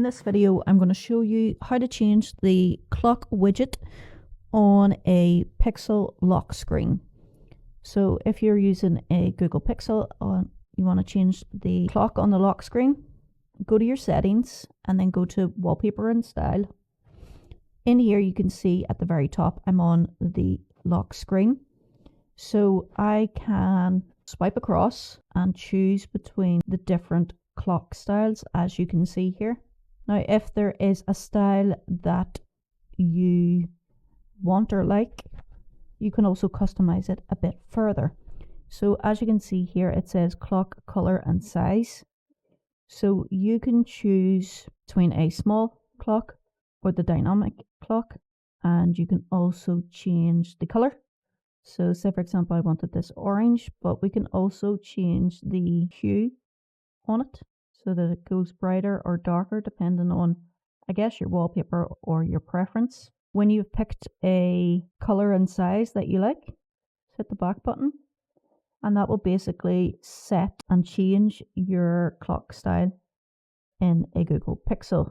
In this video, I'm going to show you how to change the clock widget on a Pixel lock screen. So if you're using a Google Pixel, you want to change the clock on the lock screen, go to your settings and then go to wallpaper and style. In here you can see at the very top I'm on the lock screen. So I can swipe across and choose between the different clock styles, as you can see here. Now if there is a style that you want or like, you can also customize it a bit further. So as you can see here, it says clock color and size. So you can choose between a small clock or the dynamic clock, and you can also change the color. So say for example I wanted this orange, but we can also change the hue on it so that it goes brighter or darker depending on, I guess, your wallpaper or your preference. When you've picked a color and size that you like, hit the back button and that will basically set and change your clock style in a Google Pixel.